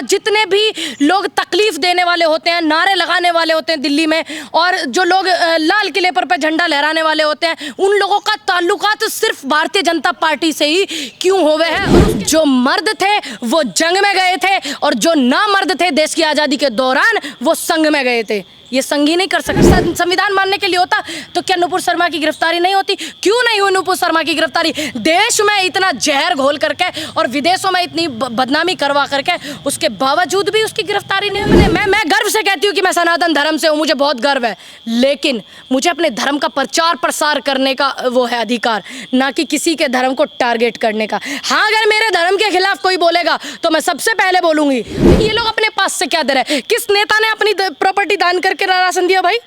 जितने भी लोग तकलीफ देने वाले होते हैं, नारे लगाने वाले होते हैं दिल्ली में, और जो लोग लाल किले पर झंडा लहराने वाले होते हैं, उन लोगों का ताल्लुकात सिर्फ भारतीय जनता पार्टी से ही क्यों हुए हैं? और जो मर्द थे वो जंग में गए थे, और जो ना मर्द थे देश की आज़ादी के दौरान वो संघ में गए थे। ये संघ ही नहीं कर सकते। संविधान मानने के लिए होता तो क्या नुपुर शर्मा की गिरफ्तारी नहीं होती? क्यों नहीं हुई नुपुर शर्मा की गिरफ्तारी? देश में इतना जहर घोल करके और विदेशों में इतनी बदनामी करवा करके उसके बावजूद भी उसकी गिरफ्तारी नहीं हुई। मैं गर्व से कहती हूँ कि मैं सनातन धर्म से हूँ, मुझे बहुत गर्व है, लेकिन मुझे अपने धर्म का प्रचार प्रसार करने का वो है अधिकार, ना कि किसी के धर्म को टारगेट करने का। हाँ, अगर मेरे धर्म के खिलाफ कोई बोलेगा तो मैं सबसे पहले बोलूंगी ये लोग अपने पास से क्या दे रहे हैं? किस नेता ने अपनी प्रॉपर्टी दान करके राशन दिया भाई?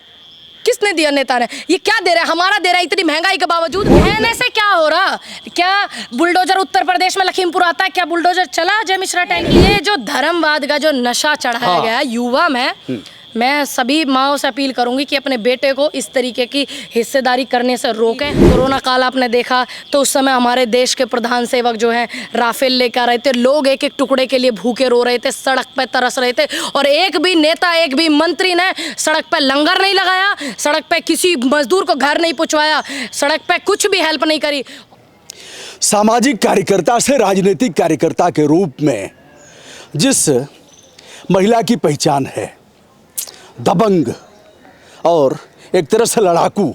किसने दिया? नेता ने। ये क्या दे रहा है? हमारा दे रहा है, इतनी महंगाई के बावजूद। कहने से क्या हो रहा? क्या बुलडोजर उत्तर प्रदेश में लखीमपुर आता है? क्या बुलडोजर चला अजय मिश्रा टैंक? ये जो धर्मवाद का जो नशा चढ़ाया गया युवा में, मैं सभी माओं से अपील करूंगी कि अपने बेटे को इस तरीके की हिस्सेदारी करने से रोकें। कोरोना काल आपने देखा तो उस समय हमारे देश के प्रधान सेवक जो हैं राफेल लेकर आ रहे थे, लोग एक एक टुकड़े के लिए भूखे रो रहे थे, सड़क पे तरस रहे थे, और एक भी नेता, एक भी मंत्री ने सड़क पे लंगर नहीं लगाया, सड़क पे किसी मजदूर को घर नहीं पहुँचवाया, सड़क पे कुछ भी हेल्प नहीं करी। सामाजिक कार्यकर्ता से राजनीतिक कार्यकर्ता के रूप में जिस महिला की पहचान है, दबंग और एक तरह से लड़ाकू,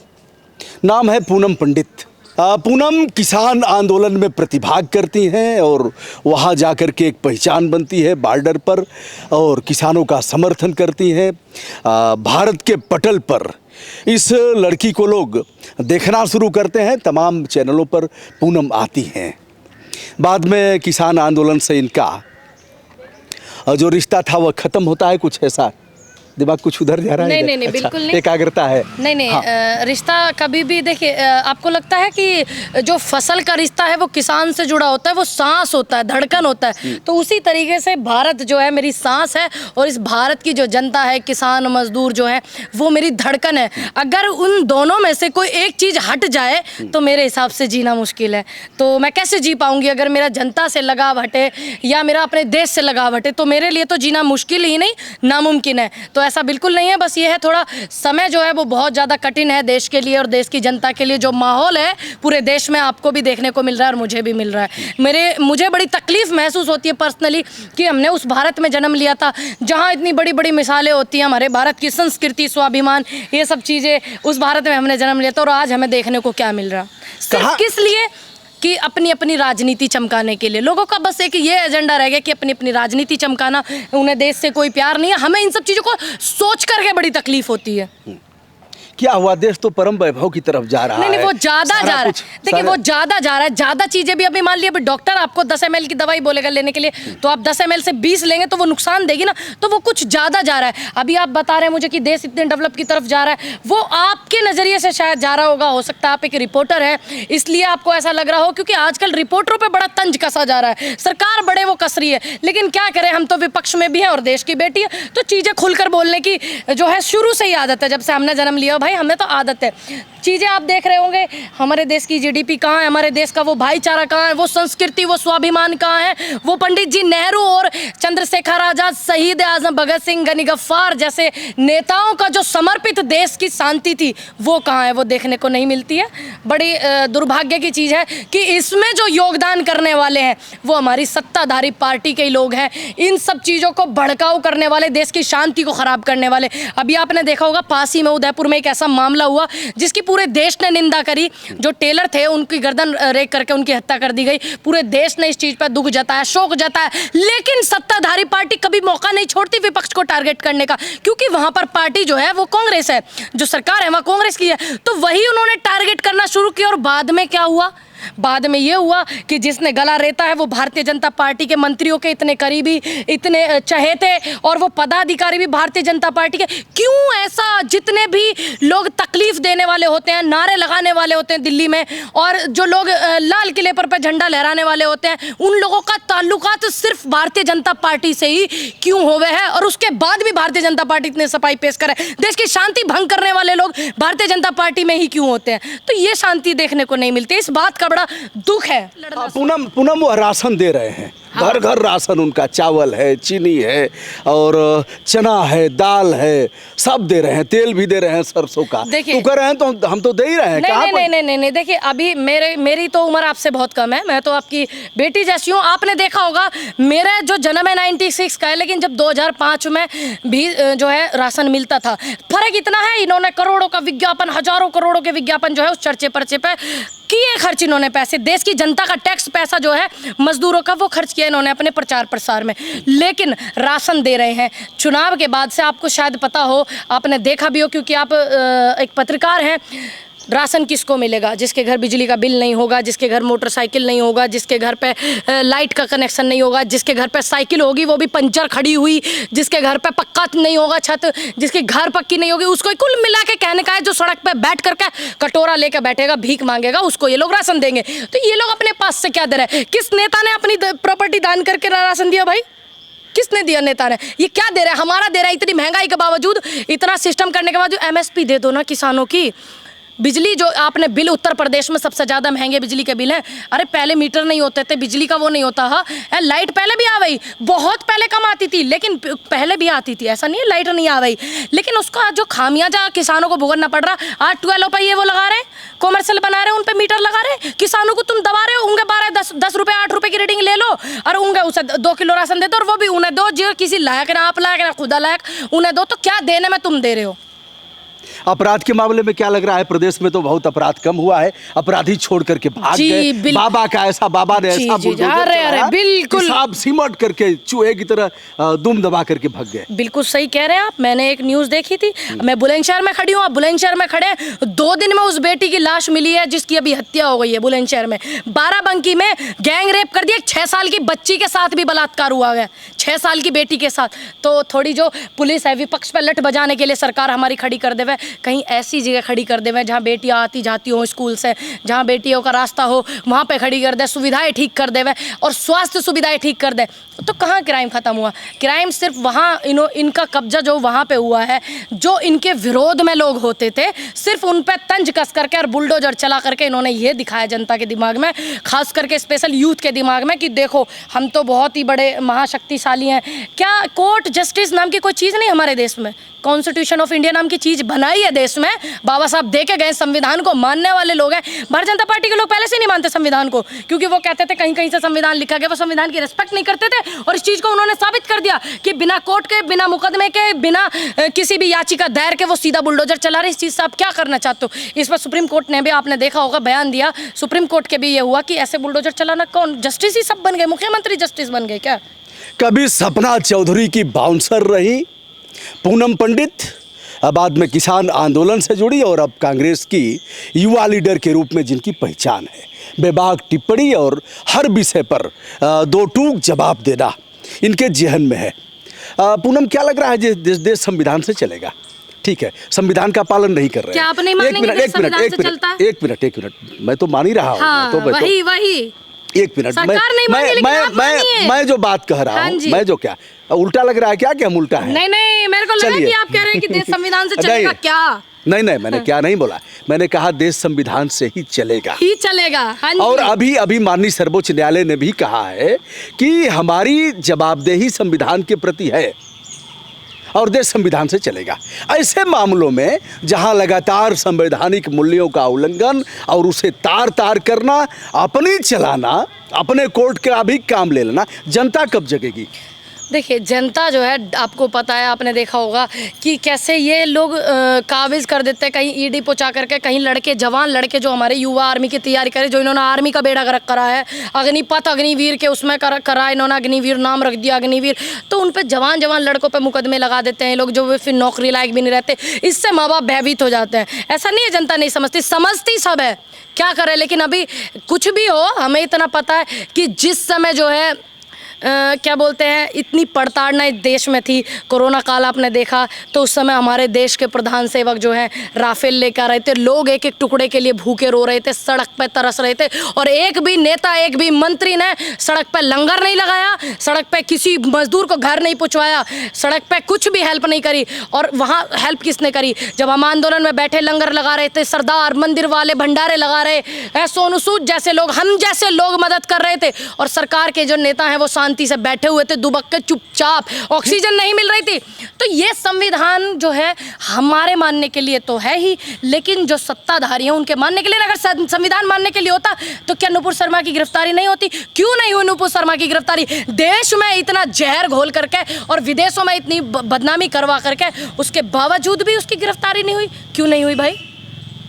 नाम है पूनम पंडित। पूनम किसान आंदोलन में प्रतिभाग करती हैं और वहाँ जाकर के एक पहचान बनती है बॉर्डर पर, और किसानों का समर्थन करती हैं। भारत के पटल पर इस लड़की को लोग देखना शुरू करते हैं, तमाम चैनलों पर पूनम आती हैं। बाद में किसान आंदोलन से इनका जो रिश्ता था वह ख़त्म होता है। कुछ ऐसा दिमाग कुछ उधर जा रहा है? नहीं, अच्छा, बिल्कुल नहीं। एकाग्रता है। नहीं, हाँ। रिश्ता कभी भी देखिए, आपको लगता है कि जो फसल का रिश्ता है वो किसान से जुड़ा होता है, वो सांस होता है, धड़कन होता है, तो उसी तरीके से भारत जो है मेरी सांस है, और इस भारत की जो जनता है, किसान मजदूर जो है, वो मेरी धड़कन है। अगर उन दोनों में से कोई एक चीज़ हट जाए तो मेरे हिसाब से जीना मुश्किल है। तो मैं कैसे जी पाऊंगी अगर मेरा जनता से लगाव हटे या मेरा अपने देश से लगाव हटे? तो मेरे लिए तो जीना मुश्किल ही नहीं, नामुमकिन है। तो ऐसा बिल्कुल नहीं है। बस ये है, थोड़ा समय जो है वो बहुत ज़्यादा कठिन है देश के लिए और देश की जनता के लिए। जो माहौल है पूरे देश में आपको भी देखने को मिल रहा है और मुझे भी मिल रहा है। मुझे बड़ी तकलीफ़ महसूस होती है पर्सनली कि हमने उस भारत में जन्म लिया था जहाँ इतनी बड़ी बड़ी मिसालें होती हैं, हमारे भारत की संस्कृति, स्वाभिमान, ये सब चीज़ें, उस भारत में हमने जन्म लिया था, और आज हमें देखने को क्या मिल रहा? सिर्फ किस लिए? कि अपनी अपनी राजनीति चमकाने के लिए। लोगों का बस एक ये एजेंडा रह गया कि अपनी अपनी राजनीति चमकाना, उन्हें देश से कोई प्यार नहीं है। हमें इन सब चीज़ों को सोच करके बड़ी तकलीफ होती है। क्या हुआ? देश तो परम वैभव की तरफ जा रहा है। नहीं, वो ज्यादा जा रहा है। देखिए, वो ज्यादा जा रहा है, ज्यादा चीजें भी। अभी मान लिया डॉक्टर आपको 10 ml की दवाई बोलेगा लेने के लिए, तो आप 10 ml से 20 लेंगे तो वो नुकसान देगी ना, तो वो कुछ ज्यादा जा रहा है। अभी आप बता रहे हैं मुझे कि देश इतने डेवलप की तरफ जा रहा है, वो आपके नजरिए से शायद जा रहा होगा। हो सकता है आप एक रिपोर्टर है इसलिए आपको ऐसा लग रहा हो, क्योंकि आजकल रिपोर्टरों पर बड़ा तंज कसा जा रहा है, सरकार बड़े वो कस रही है। लेकिन क्या करें, हम तो विपक्ष में भी हैं और देश की बेटी है, तो चीजें खुलकर बोलने की जो है शुरू से ही आदत है। जब से हमने जन्म लिया भाई, हमें तो आदत है। चीजें आप देख रहे होंगे, हमारे देश की जीडीपी कहाँ है, हमारे देश का वो भाईचारा कहाँ है, वो संस्कृति, वो स्वाभिमान कहाँ है, वो पंडित जी नेहरू और चंद्रशेखर आजाद, शहीद आजम भगत सिंह, गनी गफ्फार जैसे नेताओं का जो समर्पित देश की शांति थी, वो कहाँ है? वो देखने को नहीं मिलती है। बड़ी दुर्भाग्य की चीज़ है कि इसमें जो योगदान करने वाले हैं वो हमारी सत्ताधारी पार्टी के ही लोग हैं। इन सब चीज़ों को भड़काऊ करने वाले, देश की शांति को खराब करने वाले। अभी आपने देखा होगा पासी में, उदयपुर में एक ऐसा मामला हुआ जिसकी पूरे देश ने निंदा करी। जो टेलर थे उनकी गर्दन रेक करके उनकी हत्या कर दी गई। पूरे देश ने इस चीज पर दुख जताया, शोक जताया, लेकिन सत्ताधारी पार्टी कभी मौका नहीं छोड़ती विपक्ष को टारगेट करने का, क्योंकि वहां पर पार्टी जो है वो कांग्रेस है, जो सरकार है वहां कांग्रेस की है। तो वही उन्होंने टारगेट करना शुरू किया, और बाद में क्या हुआ? बाद में ये हुआ कि जिसने गला रेता है वो भारतीय जनता पार्टी के मंत्रियों के इतने करीबी, इतने चहेते, और वो पदाधिकारी भी भारतीय जनता पार्टी के। क्यों ऐसा? जितने भी लोग तकलीफ देने वाले होते हैं, नारे लगाने वाले होते हैं दिल्ली में, और जो लोग लाल किले पर झंडा लहराने वाले होते हैं, उन लोगों का ताल्लुकात सिर्फ भारतीय जनता पार्टी से ही क्यों हुए हैं? और उसके बाद भी भारतीय जनता पार्टी इतने सफाई पेश करे, देश की शांति भंग करने वाले लोग भारतीय जनता पार्टी में ही क्यों होते हैं? तो ये शांति देखने को नहीं मिलती। इस बात का बड़ा दुख है। पूनम वो राशन दे रहे हैं, घर घर राशन उनका, चावल है, चीनी है और चना है, दाल है, सब दे रहे हैं, तेल भी दे रहे हैं सरसों का। देखिए, तो कर रहे हैं तो हम तो दे ही रहे हैं। नहीं, देखिए अभी मेरी तो उम्र आपसे बहुत कम है, मैं तो आपकी बेटी जैसी हूँ। आपने देखा होगा मेरा जो जन्म है 96 का है, लेकिन जब 2005 में भी जो है राशन मिलता था। फर्क इतना है, इन्होंने करोड़ों का विज्ञापन, हजारों करोड़ों के विज्ञापन जो है उस चर्चे पर्चे पे किए खर्च। इन्होंने पैसे, देश की जनता का टैक्स पैसा जो है मजदूरों का, वो खर्च किया इन्होंने अपने प्रचार प्रसार में। लेकिन राशन दे रहे हैं। चुनाव के बाद से आपको शायद पता हो, आपने देखा भी हो, क्योंकि आप एक पत्रकार हैं, राशन किसको मिलेगा? जिसके घर बिजली का बिल नहीं होगा, जिसके घर मोटरसाइकिल नहीं होगा, जिसके घर पे लाइट का कनेक्शन नहीं होगा, जिसके घर पे साइकिल होगी वो भी पंचर खड़ी हुई, जिसके घर पे पक्का नहीं होगा छत, जिसके घर पक्की नहीं होगी, उसको कुल मिला के कहने का है जो सड़क पे बैठ करके कटोरा लेकर बैठेगा, भीख मांगेगा, उसको ये लोग राशन देंगे। तो ये लोग अपने पास से क्या दे रहे हैं? किस नेता ने अपनी प्रॉपर्टी दान करके राशन दिया भाई? किसने दिया? नेता ने। ये क्या दे रहा है? हमारा दे रहा है। इतनी महंगाई के बावजूद, इतना सिस्टम करने के बाद MSP दे दो ना किसानों की। बिजली जो आपने बिल, उत्तर प्रदेश में सबसे ज़्यादा महंगे बिजली के बिल हैं। अरे पहले मीटर नहीं होते थे, बिजली का वो नहीं होता है। लाइट पहले भी आ गई, बहुत पहले कम आती थी, लेकिन पहले भी आती थी, ऐसा नहीं है लाइट नहीं आ गई। लेकिन उसका जो खामियाजा किसानों को भुगतना पड़ रहा, 8-12 रुपये ये वो लगा रहे हैं, कॉमर्शियल बना रहे हैं, उन पर मीटर लगा रहे हैं, किसानों को तुम दबा रहे हो। उनके 12-10 रुपये 8 रुपये की रीडिंग ले लो और उनके उसे 2 किलो राशन दे दो, और वो भी उन्हें दो जो किसी लायक ना, आप लायक ना, खुदा लायक, उन्हें दो। तो क्या देने में तुम दे रहे हो? अपराध के मामले में क्या लग रहा है? प्रदेश में तो बहुत अपराध कम हुआ है, अपराधी छोड़ करके भाग गए। बाबा का ऐसा, बाबा ने ऐसा बिल्कुल हिसाब सिमट करके चूहे की तरह दुम दबा करके भाग गए। बिल्कुल सही कह रहे हैं आप। मैंने एक न्यूज देखी थी, मैं बुलंदशहर में खड़ी हूँ, आप बुलंदशहर में खड़े, 2 दिन में उस बेटी की लाश मिली है जिसकी अभी हत्या हो गई है बुलंदशहर में। बाराबंकी में गैंग रेप कर दिया, 6 साल की बच्ची के साथ भी बलात्कार हुआ है, 6 साल की बेटी के साथ। तो थोड़ी जो पुलिस है विपक्ष पे लठ बजाने के लिए सरकार हमारी खड़ी कर देवे, कहीं ऐसी जगह खड़ी कर देवे जहाँ बेटियाँ आती जाती हो स्कूल से, जहाँ बेटियों का रास्ता हो, वहाँ पे खड़ी कर दे, सुविधाएं ठीक कर देवे और स्वास्थ्य सुविधाएं ठीक कर दे। तो कहाँ क्राइम खत्म हुआ? क्राइम सिर्फ वहाँ इनका कब्जा जो वहाँ पे हुआ है, जो इनके विरोध में लोग होते थे, सिर्फ उन पे तंज कस करके और बुलडोजर चला करके इन्होंने ये दिखाया जनता के दिमाग में, खास करके स्पेशल यूथ के दिमाग में, कि देखो हम तो बहुत ही बड़े महाशक्तिशाली हैं। क्या कोर्ट जस्टिस नाम की कोई चीज़ नहीं हमारे देश में? कॉन्स्टिट्यूशन ऑफ इंडिया नाम की चीज़ बनाई है देश में, बाबा साहब दे के गए, संविधान को मानने वाले लोग हैं। भारतीय जनता पार्टी के लोग पहले से नहीं मानते संविधान को, क्योंकि वो कहते थे कहीं कहीं से संविधान लिखा गया, वो संविधान की रिस्पेक्ट नहीं करते थे। और इस चीज़ को उन्होंने साबित कर दिया कि बिना कोर्ट के, बिना मुकदमे के, बिना किसी भी याचिका दायर के वो सीधा बुलडोजर चला रहे। इस चीज़ से आप क्या करना चाहते हो? इस पर सुप्रीम कोर्ट ने भी, आपने देखा होगा, बयान दिया। सुप्रीम कोर्ट के भी ये हुआ कि ऐसे बुलडोजर चलाना कौन? जस्टिस ही सब बन गए, मुख्यमंत्री जस्टिस बन गए क्या? कभी सपना चौधरी की बाउंसर रही पूनम पंडित, बाद में किसान आंदोलन से जुड़ी और अब कांग्रेस की युवा लीडर के रूप में जिनकी पहचान है, बेबाक टिप्पणी और हर विषय पर 2 टूक जवाब देना इनके जेहन में है। पूनम, क्या लग रहा है देश संविधान से चलेगा? ठीक है, संविधान का पालन नहीं कर रहे हैं। क्या आप नहीं मानेंगे? एक मिनट, मैं तो मान ही रहा हूँ। हाँ, तो वही एक मिनट, मैं जो बात कह रहा हूँ, मैं जो क्या उल्टा लग रहा है क्या कि हम उल्टा है? नहीं, मेरे को लगा कि आप कह रहे हैं कि देश संविधान से चलेगा। क्या? नहीं, मैंने क्या नहीं बोला, मैंने कहा देश संविधान से ही चलेगा। हाँ जी। और अभी माननीय सर्वोच्च न्यायालय ने भी कहा है कि हमारी जवाबदेही संविधान के प्रति है और देश संविधान से चलेगा। ऐसे मामलों में जहां लगातार संवैधानिक मूल्यों का उल्लंघन और उसे तार करना, अपनी चलाना, अपने कोर्ट का भी काम ले लेना, जनता कब जगेगी? देखिए, जनता जो है, आपको पता है, आपने देखा होगा कि कैसे ये लोग काबिज कर देते हैं, कहीं ईडी पहुंचा करके, कहीं लड़के, जवान लड़के जो हमारे युवा आर्मी की तैयारी करे, जो इन्होंने आर्मी का बेड़ा गर्क करा है, अग्निपथ अग्निवीर के उसमें करा, इन्होंने अग्निवीर नाम रख दिया, अग्निवीर। तो उन पर जवान लड़कों पर मुकदमे लगा देते हैं लोग, जो वे फिर नौकरी लायक भी नहीं रहते। इससे माँ बाप भयभीत हो जाते हैं। ऐसा नहीं है जनता नहीं समझती सब है, क्या करे। लेकिन अभी कुछ भी हो, हमें इतना पता है कि जिस समय जो है क्या बोलते हैं, इतनी पड़ताड़ना इस देश में थी, कोरोना काल आपने देखा, तो उस समय हमारे देश के प्रधान सेवक जो हैं राफेल लेकर रहे थे, लोग एक एक टुकड़े के लिए भूखे रो रहे थे, सड़क पे तरस रहे थे, और एक भी नेता, एक भी मंत्री ने सड़क पे लंगर नहीं लगाया, सड़क पे किसी मजदूर को घर नहीं पहुँचवाया, सड़क पे कुछ भी हेल्प नहीं करी। और वहाँ हेल्प किसने करी? जब हम आंदोलन में बैठे लंगर लगा रहे थे, सरदार मंदिर वाले भंडारे लगा रहे, सोनू सूद जैसे लोग, हम जैसे लोग मदद कर रहे थे, और सरकार के जो नेता हैं वो शांति से बैठे हुए थे दुबक के चुपचाप, ऑक्सीजन नहीं मिल रही थी। तो ये संविधान जो है हमारे मानने के लिए तो है ही, लेकिन जो सत्ताधारी हैं उनके मानने के लिए, अगर संविधान मानने के लिए होता तो क्या नुपुर शर्मा की गिरफ्तारी नहीं होती? क्यों नहीं हुई नुपुर शर्मा की गिरफ्तारी? देश में इतना जहर घोल करके और विदेशों में इतनी बदनामी करवा करके उसके बावजूद भी उसकी गिरफ्तारी नहीं हुई, क्यों नहीं हुई भाई?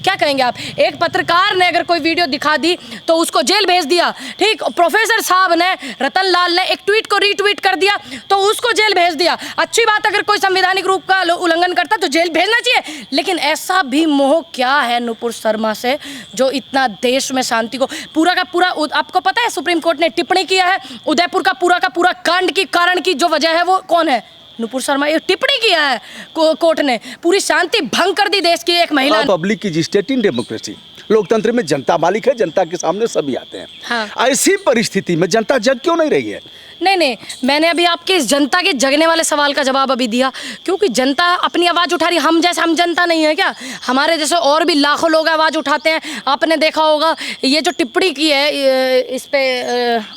क्या कहेंगे आप? एक पत्रकार ने अगर कोई वीडियो दिखा दी तो उसको जेल भेज दिया, ठीक? प्रोफेसर साहब ने, रतन लाल ने एक ट्वीट को रीट्वीट कर दिया तो उसको जेल भेज दिया। अच्छी बात, अगर कोई संवैधानिक रूप का उल्लंघन करता तो जेल भेजना चाहिए, लेकिन ऐसा भी मोह क्या है नुपुर शर्मा से जो इतना देश में शांति को पूरा का पूरा, आपको पता है सुप्रीम कोर्ट ने टिप्पणी किया है उदयपुर का पूरा कांड की कारण की जो वजह है वो कौन है? नुपुर शर्मा। ये टिप्पणी किया है कोर्ट ने, पूरी शांति भंग कर दी देश की एक महिला। पब्लिक की स्टेट इन डेमोक्रेसी, लोकतंत्र में जनता मालिक है, जनता के सामने सभी आते हैं। हाँ। ऐसी परिस्थिति में जनता जग क्यों नहीं रही है? नहीं, मैंने अभी आपके इस जनता के जगने वाले सवाल का जवाब अभी दिया, क्योंकि जनता अपनी आवाज़ उठा रही है। हम जनता नहीं है क्या? हमारे जैसे और भी लाखों लोग आवाज़ उठाते हैं। आपने देखा होगा ये जो टिप्पणी की है इस पे,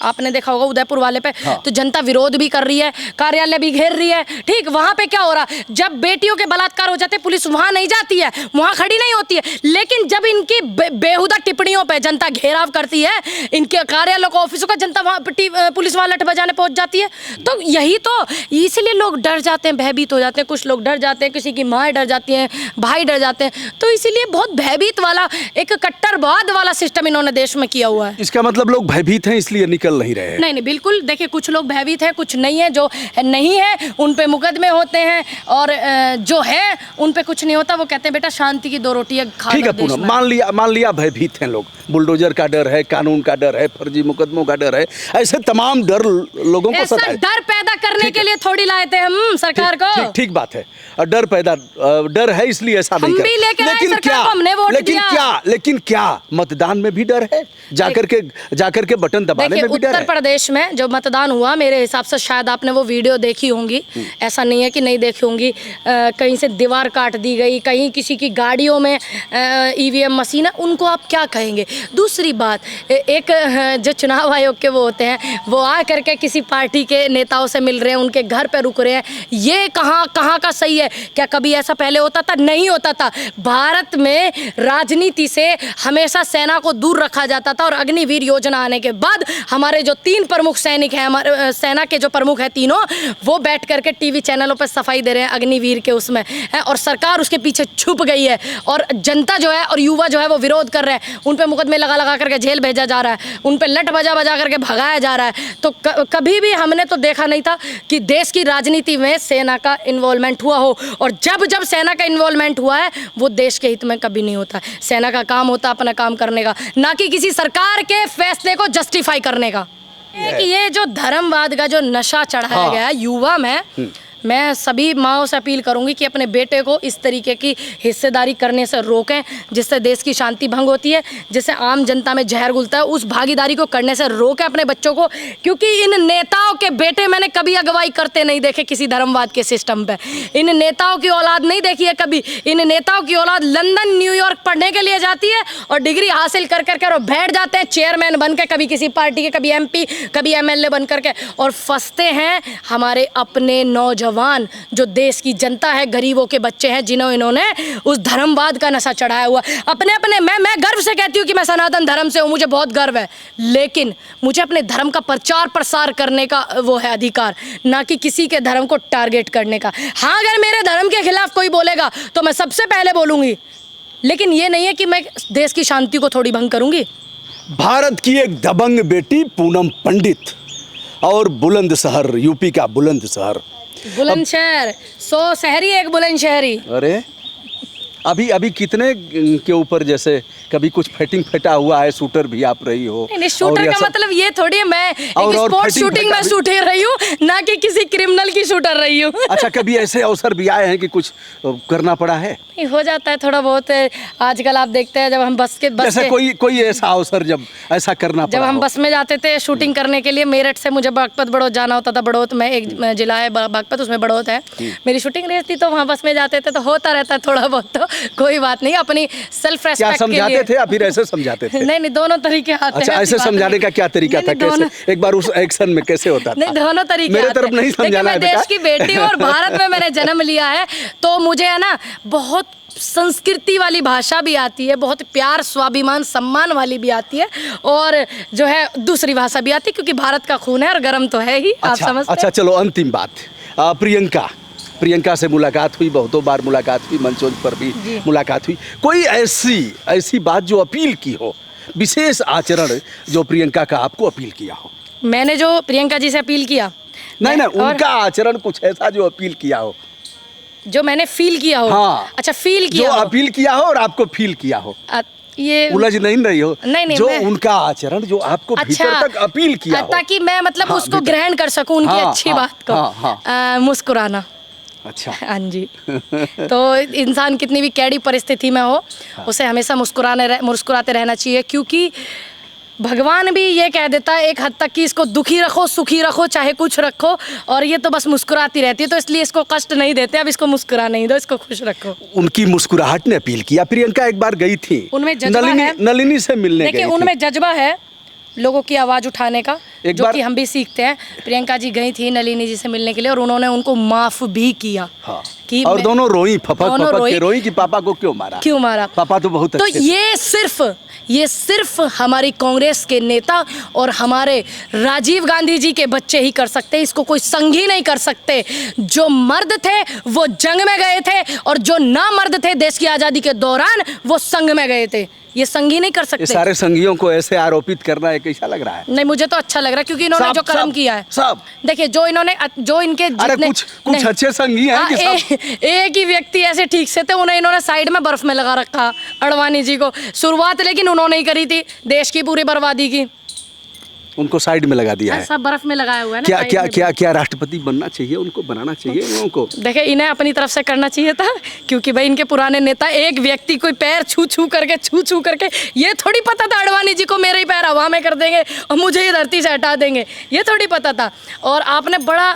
आपने देखा होगा उदयपुर वाले पे। हाँ। तो जनता विरोध भी कर रही है, कार्यालय भी घेर रही है, ठीक? वहाँ पे क्या हो रहा है? जब बेटियों के बलात्कार हो जाते हैं पुलिस वहाँ नहीं जाती है, वहाँ खड़ी नहीं होती है, लेकिन जब इनकी बेहुदा टिप्पणियों पर जनता घेराव करती है, इनके कार्यालयों को, ऑफिसों का, जनता वहाँ पुलिस वहाँ लठ बजाने पहुंच जाती है। तो यही तो, इसलिए लोग डर जाते हैं, भयभीत हो जाते हैं। कुछ लोग डर जाते हैं, किसी की माँ डर जाती हैं, भाई डर जाते हैं। तो इसीलिए बहुत भयभीत वाला, एक कट्टरवाद वाला सिस्टम इन्होंने देश में किया हुआ है। इसका मतलब लोग भयभीत हैं इसलिए निकल नहीं रहे हैं? नहीं, बिल्कुल। देखिए, कुछ लोग भयभीत हैं, कुछ नहीं है। जो नहीं है उन पे मुकदमे होते हैं और जो है उन पे कुछ नहीं होता। वो कहते हैं बेटा शांति की 2 रोटियां खा लो। ठीक है पूनम, मान लिया भयभीत हैं लोग, बुलडोजर का डर है, कानून का डर है, फर्जी मुकदमों का डर है, ऐसे तमाम डर लोगों को सताए। डर पैदा करने के लिए थोड़ी लाए थे हम सरकार को। ठीक बात है, डर है इसलिए ऐसा नहीं कर। लेकिन क्या मतदान में भी डर है? जाकर के बटन दबाने में भी डर है? उत्तर प्रदेश में जो मतदान हुआ, मेरे हिसाब से शायद आपने वो वीडियो देखी होंगी, ऐसा नहीं है कि नहीं देखी होंगी। कहीं से दीवार काट दी गई, कहीं किसी की गाड़ियों में ईवीएम मशीन है, उनको आप क्या कहेंगे? दूसरी बात, एक जो चुनाव आयोग के वो होते हैं, वो आ करके किसी पार्टी के नेताओं से मिल रहे हैं, उनके घर पे रुक रहे हैं। ये कहाँ का सही है? क्या कभी ऐसा पहले होता था? नहीं होता था। भारत में राजनीति से हमेशा सेना को दूर रखा जाता था और अग्निवीर योजना आने के बाद हमारे जो 3 प्रमुख सैनिक हैं, हमारे सेना के जो प्रमुख हैं तीनों, वो बैठ करके टीवी चैनलों पर सफाई दे रहे हैं अग्निवीर के उसमें है, और सरकार उसके पीछे छुप गई है और जनता जो है और युवा जो है वो विरोध कर रहे हैं। उन पे मुकदमे लगा करके जेल भेजा जा रहा है, उन पे लठ बजा करके भगाया जा रहा है। तो कभी भी हमने तो देखा नहीं था कि देश की राजनीति में सेना का इन्वॉल्वमेंट हुआ हो, और जब सेना का इन्वॉल्वमेंट हुआ है वो देश के हित में कभी नहीं होता। सेना का काम होता अपना काम करने का, ना कि किसी सरकार के फैसले को जस्टिफाई करने का। ये जो धर्मवाद का जो नशा चढ़ाया गया युवा में, मैं सभी माओं से अपील करूंगी कि अपने बेटे को इस तरीके की हिस्सेदारी करने से रोकें जिससे देश की शांति भंग होती है, जिससे आम जनता में जहर घुलता है। उस भागीदारी को करने से रोकें अपने बच्चों को, क्योंकि इन नेताओं के बेटे मैंने कभी अगुवाई करते नहीं देखे किसी धर्मवाद के सिस्टम पे। इन नेताओं की औलाद नहीं देखी है कभी। इन नेताओं की औलाद लंदन न्यूयॉर्क पढ़ने के लिए जाती है और डिग्री हासिल कर और बैठ जाते हैं चेयरमैन बन के, कभी किसी पार्टी के, कभी MP, कभी MLA बन करके, और फंसते हैं हमारे अपने नौजवान जो देश की जनता है, गरीबों के बच्चे हैं, जिन्होंने इन्होंने उस धर्मवाद का नशा चढ़ाया हुआ। अपने मैं गर्व से कहती हूँ कि मैं सनातन धर्म से हूँ, मुझे बहुत गर्व है, लेकिन मुझे अपने धर्म का प्रचार प्रसार करने का वो है अधिकार, ना कि किसी के धर्म को टारगेट करने का। हाँ, अगर मेरे धर्म के खिलाफ कोई बोलेगा तो मैं सबसे पहले बोलूँगी, लेकिन ये नहीं है कि मैं देश की शांति को थोड़ी भंग करूँगी। भारत की एक दबंग बेटी पूनम पंडित और बुलंदशहर, यूपी का बुलंदशहर, बुलंदशहर 100 शहरी एक बुलंदशहरी। अरे अभी कितने के ऊपर, जैसे कभी कुछ फाइटिंग फटा हुआ है, शूटर भी आप रही हो। नहीं, शूटर का मतलब ये थोड़ी है मैं एक स्पोर्ट्स शूटिंग में शूट रही हूँ, ना कि किसी क्रिमिनल नल की शूटर रही हूँ। अच्छा, कभी ऐसे अवसर भी आए हैं कि कुछ करना पड़ा है? हो जाता है थोड़ा बहुत। आजकल आप देखते हैं जब हम जैसे कोई ऐसा अवसर जब ऐसा करना जब पड़ा हम हो? बस में जाते थे शूटिंग करने के लिए, मेरठ से मुझे बागपत बड़ौत जाना होता था। बड़ौत में एक जिला है बागपत, उसमें बड़ौत है। मेरी शूटिंग रहती तो वहाँ बस में जाते थे, तो होता रहता है थोड़ा बहुत। तो कोई बात नहीं, अपनी सेल्फ क्या रेस्पेक्ट के लिए। समझाते थे या फिर ऐसे समझाते थे? नहीं, दोनों तरीके आते हैं। अच्छा, ऐसे समझाने का क्या तरीका था? कैसे एक बार उस एक्शन में कैसे होता था? नहीं, दोनों तरीके मेरे आते तरफ हैं। नहीं देखिए, समझाना है मैं देश की बेटी हूँ और भारत में मैंने जन्म लिया है, तो मुझे है ना बहुत संस्कृति वाली भाषा भी आती है, बहुत प्यार, स्वाभिमान, सम्मान वाली भी आती है, और जो है दूसरी भाषा भी आती है, क्योंकि भारत का खून है और गर्म तो है ही। आप समझते हैं? अच्छा, चलो अंतिम बात। प्रियंका से मुलाकात हुई, बहुतों बार मुलाकात हुई, मंचों पर भी मुलाकात हुई। कोई ऐसी बात जो अपील की हो, विशेष आचरण जो प्रियंका का आपको अपील किया हो? मैंने जो प्रियंका जी से अपील किया, नहीं, उनका आचरण कुछ ऐसा जो अपील किया हो, जो मैंने फील किया हो। हाँ, अच्छा, फील किया जो हो। अपील किया हो और आपको फील किया हो, ये उलझ नहीं रही हो। नहीं, जो उनका आचरण जो आपको भीतर तक अपील किया हो, ताकि मैं मतलब हाँ, उसको ग्रहण कर सकूं, उनकी अच्छी बात को। मुस्कुराना। अच्छा। हाँ जी। तो इंसान कितनी भी कैडी परिस्थिति में हो, उसे हमेशा मुस्कुराते रहना चाहिए, क्योंकि भगवान भी ये कह देता है एक हद तक कि इसको दुखी रखो, सुखी रखो, चाहे कुछ रखो, और ये तो बस मुस्कुराती रहती है, तो इसलिए इसको कष्ट नहीं देते। अब इसको मुस्कुरा नहीं दो, इसको खुश रखो। उनकी मुस्कुराहट ने अपील किया। प्रियंका एक बार गई थी, उनमें जज्बा है, नलिनी से मिलने गई थी। देखिए, उनमें जज्बा है लोगों की आवाज़ उठाने का, जो कि हम भी सीखते हैं। प्रियंका जी गई थी नलिनी जी से मिलने के लिए, और उन्होंने उनको माफ़ भी किया। हाँ। कि और दोनों रोई, फपक के रोई कि पापा को क्यों मारा। पापा तो बहुत अच्छे थे। ये सिर्फ हमारी कांग्रेस के नेता और हमारे राजीव गांधी जी के बच्चे ही कर सकते हैं। इसको कोई संघी नहीं कर सकते। जो मर्द थे वो जंग में गए थे, और जो ना मर्द थे देश की आज़ादी के दौरान वो संघ में गए थे। ये संघी नहीं कर सकते। सारे संघियों को ऐसे आरोपित करना है, कैसा लग रहा है? नहीं, मुझे तो अच्छा लग रहा है, क्योंकि इन्होंने जो कर्म किया है सब। देखिए, जो इनके कुछ अच्छे संघी हैं कि सब? एक ही व्यक्ति ऐसे ठीक से थे, उन्हें इन्होंने साइड में बर्फ में लगा रखा, अडवाणी जी को। शुरुआत लेकिन उन्होंने ही करी थी देश की पूरी बर्बादी की। उनको साइड में लगा दिया है। सब बर्फ में लगाया हुआ है ना। क्या राष्ट्रपति बनना चाहिए उनको, बनाना चाहिए लोगों को? देखिए, इन्हें अपनी तरफ से करना चाहिए था, क्योंकि भाई इनके पुराने नेता एक व्यक्ति कोई पैर छू करके ये थोड़ी पता था अडवाणी जी को मेरे ही पैर हवा में कर देंगे और मुझे ही धरती से हटा देंगे, ये थोड़ी पता था। और आपने बड़ा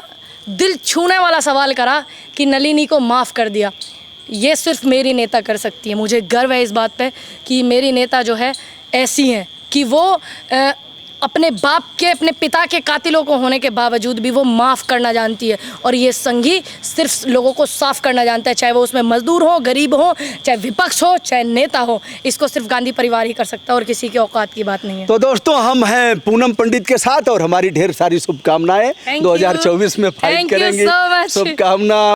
दिल छूने वाला सवाल करा कि नलिनी को माफ़ कर दिया। ये सिर्फ मेरी नेता कर सकती है। मुझे गर्व है इस बात पे कि मेरी नेता जो है ऐसी हैं कि वो अपने बाप के, अपने पिता के कातिलों को होने के बावजूद भी वो माफ़ करना जानती है। और ये संघी सिर्फ लोगों को साफ़ करना जानता है, चाहे वो उसमें मजदूर हो, गरीब हो, चाहे विपक्ष हो, चाहे नेता हो। इसको सिर्फ गांधी परिवार ही कर सकता है, और किसी की औकात की बात नहीं है। तो दोस्तों, हम हैं पूनम पंडित के साथ, और हमारी ढेर सारी शुभकामनाएं 2024 में फाइट करेंगे। शुभकामना।